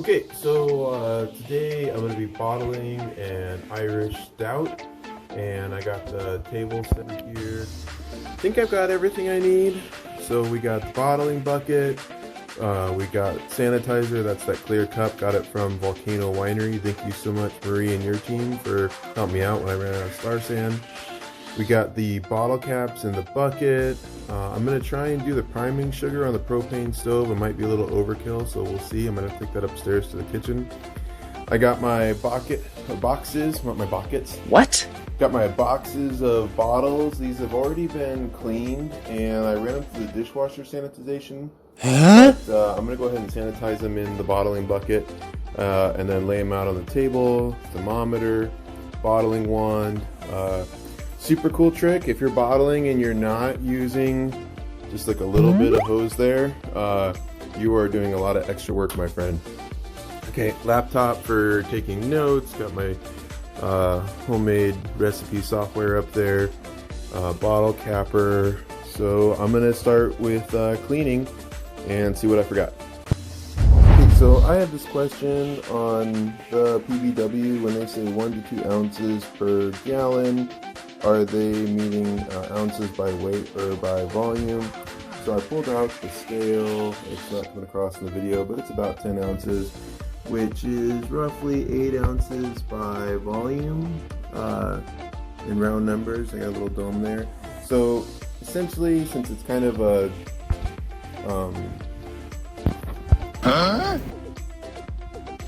Okay, so today I'm going to be bottling an Irish Stout, and I got the table set here. I think I've got everything I need. So we got the bottling bucket, we got sanitizer, that's that clear cup, got it from Volcano Winery. Thank you so much, Marie and your team, for helping me out when I ran out of Star Sand. We got the bottle caps in the bucket. I'm going to try and do the priming sugar on the propane stove. It might be a little overkill, so we'll see. I'm going to take that upstairs to the kitchen. I got my boxes, not my buckets. What? Got my boxes of bottles. These have already been cleaned, and I ran them through the dishwasher sanitization. Huh? But, I'm going to go ahead and sanitize them in the bottling bucket, and then lay them out on the table. Thermometer, bottling wand. Super cool trick, if you're bottling and you're not using just like a little bit of hose there, you are doing a lot of extra work, my friend. Okay, laptop for taking notes, got my homemade recipe software up there, bottle capper. So I'm gonna start with cleaning and see what I forgot. Okay, so I have this question on the PBW when they say 1 to 2 ounces per gallon. Are they meaning ounces by weight or by volume? So I pulled out the scale. It's not coming across in the video, but it's about 10 ounces, which is roughly 8 ounces by volume in round numbers. I got a little dome there. So essentially, since it's kind of a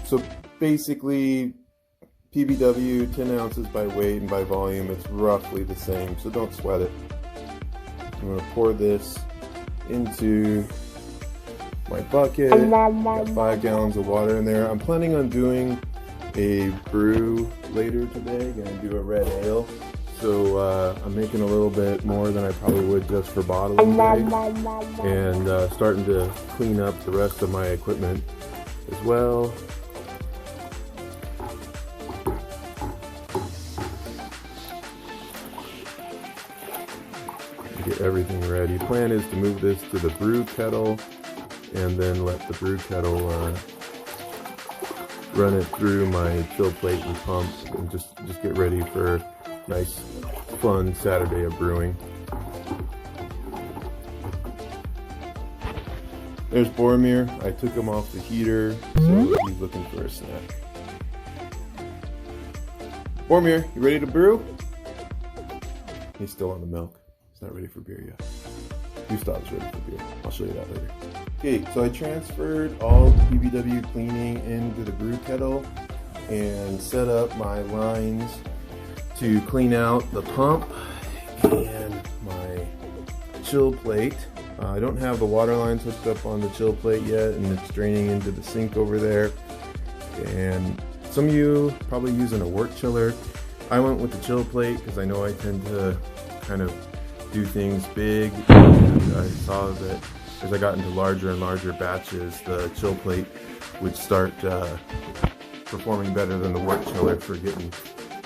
so basically, PBW, 10 ounces by weight and by volume, it's roughly the same, so don't sweat it. I'm going to pour this into my bucket. Got 5 gallons of water in there. I'm planning on doing a brew later today. Going to do a red ale. So I'm making a little bit more than I probably would just for bottling today. And starting to clean up the rest of my equipment as well. Get everything ready. Plan is to move this to the brew kettle and then let the brew kettle run it through my chill plate and pump, and just get ready for a nice fun Saturday of brewing. There's Boromir. I took him off the heater, so he's looking for a snack. Boromir, you ready to brew? He's still on the milk. Not ready for beer yet. Gustav's ready for beer. I'll show you that later. Okay, so I transferred all the PBW cleaning into the brew kettle and set up my lines to clean out the pump and my chill plate. I don't have the water lines hooked up on the chill plate yet, and it's draining into the sink over there. And some of you probably using a wort chiller. I went with the chill plate because I know I tend to kind of do things big, and I saw that as I got into larger and larger batches, the chill plate would start performing better than the wort chiller for getting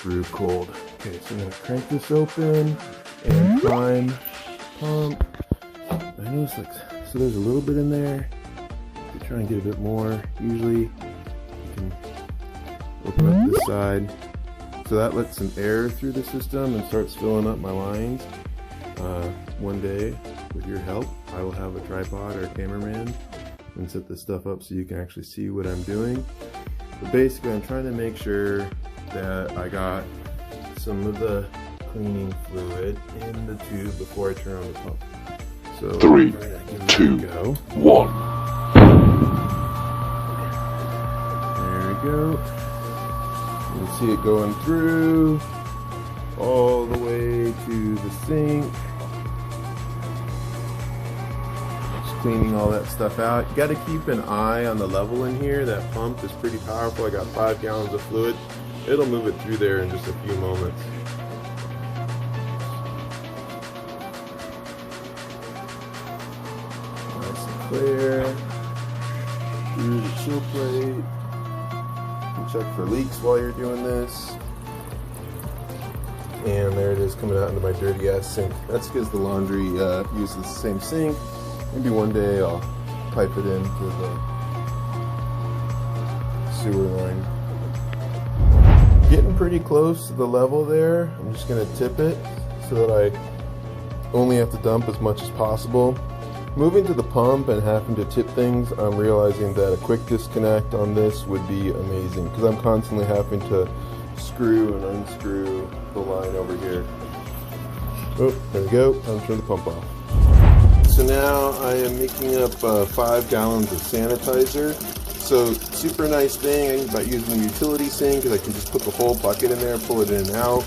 brew cold. Okay, so I'm going to crank this open and prime pump. I noticed so there's a little bit in there. You try and get a bit more. Usually you can open up this side. So that lets some air through the system and starts filling up my lines. One day, with your help, I will have a tripod or a cameraman and set this stuff up so you can actually see what I'm doing. But basically, I'm trying to make sure that I got some of the cleaning fluid in the tube before I turn on the pump. So 3, 2, 1. There we go. You can see it going through all the way to the sink. Cleaning all that stuff out. You got to keep an eye on the level in here. That pump is pretty powerful. I got 5 gallons of fluid. It'll move it through there in just a few moments. Nice and clear. Through the chill plate. You can check for leaks while you're doing this. And there it is coming out into my dirty ass sink. That's because the laundry uses the same sink. Maybe one day I'll pipe it into the sewer line. Getting pretty close to the level there. I'm just gonna tip it so that I only have to dump as much as possible. Moving to the pump and having to tip things, I'm realizing that a quick disconnect on this would be amazing because I'm constantly having to screw and unscrew the line over here. Oh, there we go. Time to turn the pump off. So now I am making up 5 gallons of sanitizer. So super nice thing about using the utility sink because I can just put the whole bucket in there, pull it in and out.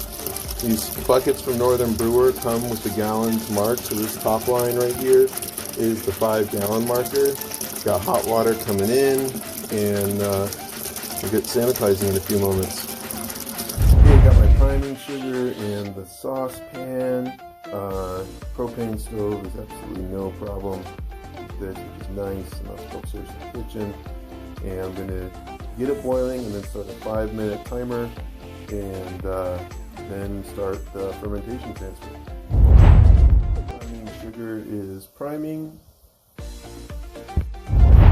These buckets from Northern Brewer come with the gallons marked. So this top line right here is the 5-gallon marker. Got hot water coming in, and we'll get sanitizing in a few moments. Okay, got my priming sugar in the saucepan. Propane stove is absolutely no problem with this, which is nice, and that's upstairs in the kitchen. And I'm going to get it boiling and then start a 5-minute timer and then start the fermentation transfer. Priming sugar is priming.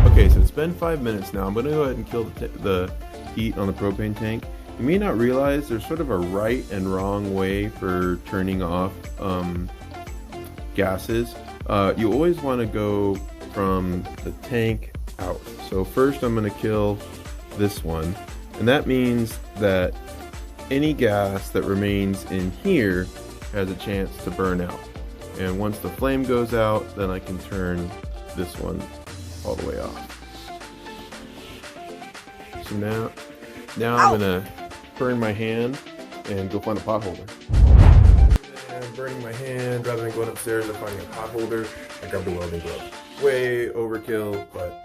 Okay, so it's been 5 minutes now. I'm going to go ahead and kill the heat on the propane tank. You may not realize there's sort of a right and wrong way for turning off gases. You always want to go from the tank out. So first I'm going to kill this one, and that means that any gas that remains in here has a chance to burn out. And once the flame goes out, then I can turn this one all the way off. So now I'm going to burn my hand and go find a pot holder. And burning my hand rather than going upstairs and finding a pot holder, I grabbed a welding glove. Way overkill, but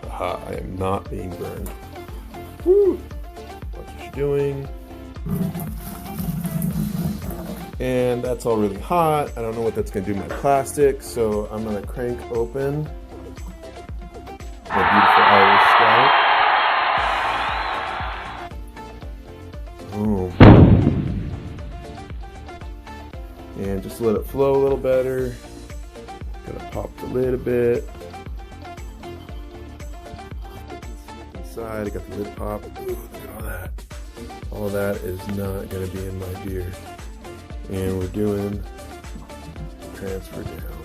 aha, I am not being burned. Woo! Watch what you're doing. And that's all really hot. I don't know what that's gonna do to my plastic, so I'm gonna crank open my beautiful Irish Stout. Boom. And just let it flow a little better. Gonna pop the lid a bit. Inside, I got the lid pop. Ooh, look at all that. All that is not gonna be in my beer. And we're doing transfer down.